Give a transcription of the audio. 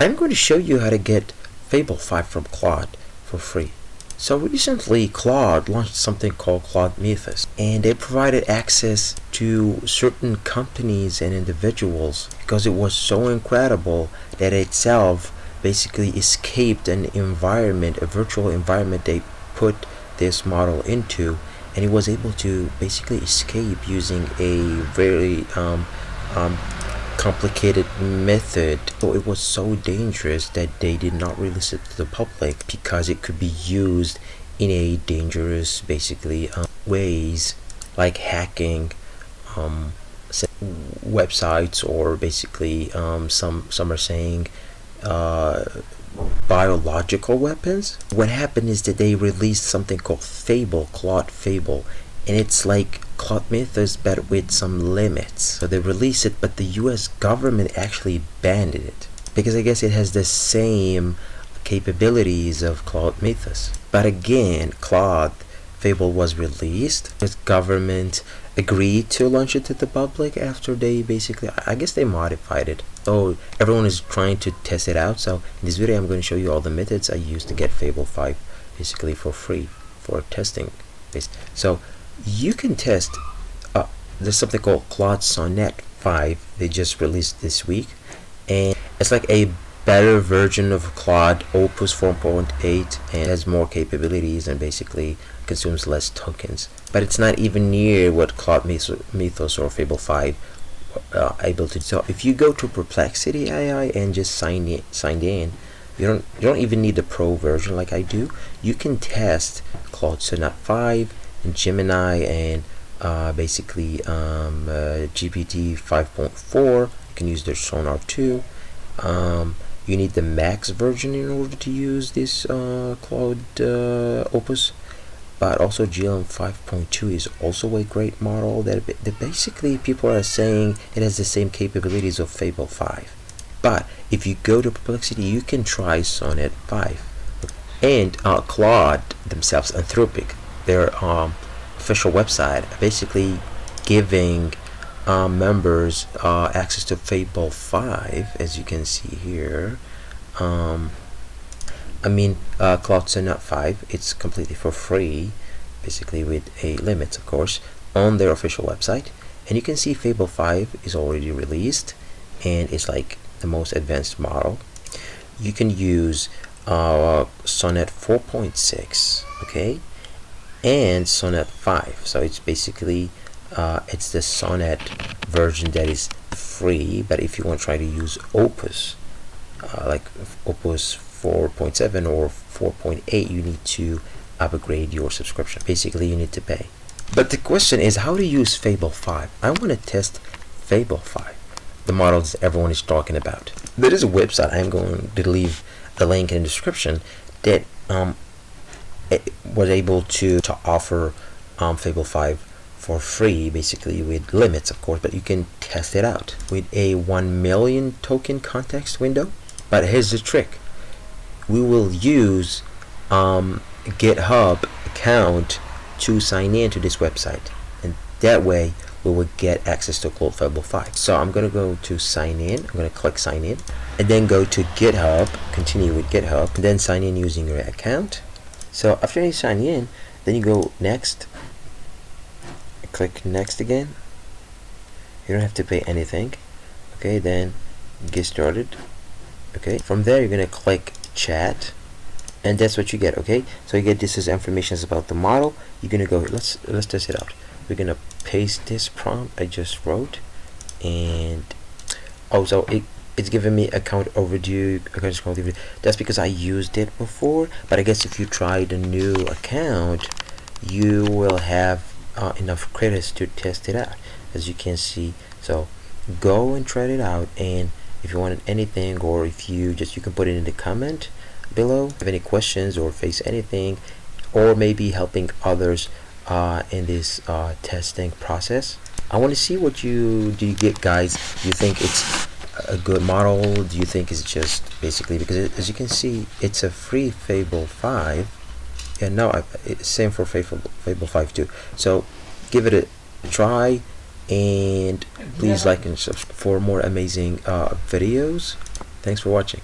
I'm going to show you how to get Fable 5 from Claude for free. So recently Claude launched something called Claude Mythos, and they provided access to certain companies and individuals because it was so incredible that it itself basically escaped an environment, a virtual environment they put this model into, and it was able to basically escape using a very complicated method. So it was so dangerous that they did not release it to the public because it could be used in a dangerous basically ways, like hacking websites, or basically some are saying biological weapons. What happened is that they released something called Fable, Claude Fable, and it's like Claude Mythos but with some limits. So they released it, but the US government actually banned it because I guess it has the same capabilities of Claude Mythos. But again, Claude Fable was released. The government agreed to launch it to the public after they basically, I guess they modified it. So everyone is trying to test it out. So in this video I'm going to show you all the methods I used to get Fable 5 basically for free for testing. So you can test, there's something called Claude Sonnet 5 they just released this week, and it's like a better version of Claude Opus 4.8 and has more capabilities and basically consumes less tokens, but it's not even near what Claude Mythos or Fable 5 able to do. So if you go to Perplexity AI and just sign in, you don't even need the pro version like I do. You can test Claude Sonnet 5 and Gemini and basically GPT 5.4. You can use their Sonar 2. You need the max version in order to use this Claude Opus, but also GLM 5.2 is also a great model that basically people are saying it has the same capabilities of Fable 5. But if you go to Perplexity, you can try Sonnet 5. And Claude themselves, Anthropic, their official website, basically giving members access to Fable 5, as you can see here. Claude Sonnet 5, it's completely for free, basically with a limit, of course, on their official website. And you can see Fable 5 is already released, and it's like the most advanced model. You can use Sonnet 4.6, okay, and Sonnet 5. So it's basically it's the Sonnet version that is free, but if you want to try to use Opus, like Opus 4.7 or 4.8, you need to upgrade your subscription. Basically you need to pay. But the question is how to use Fable 5. I want to test Fable 5, the models everyone is talking about. There is a website, I'm going to leave the link in the description, that it was able to offer Fable 5 for free, basically with limits, of course, but you can test it out with a 1 million token context window. But here's the trick: we will use GitHub account to sign in to this website, and that way we will get access to Claude Fable 5. So I'm going to go to sign in. I'm going to click sign in, and then go to GitHub, continue with GitHub, and then sign in using your account. So after you sign in, then you go next, click next again. You don't have to pay anything. Okay, then get started. Okay, from there you're gonna click chat, and that's what you get. Okay, so you get this is information about the model. You're gonna go, let's test it out. We're gonna paste this prompt I just wrote, and also it's giving me account overdue. That's because I used it before, but I guess if you try the new account, you will have enough credits to test it out, as you can see. So go and try it out, and if you want anything, or if you can put it in the comment below. If you have any questions or face anything, or maybe helping others in this testing process. I want to see what do you get, guys. Do you think it's a good model? Do you think it's just basically, because as you can see, it's a free Fable 5, and now it's same for Fable 5 too. So give it a try, and please like and subscribe for more amazing videos. Thanks for watching.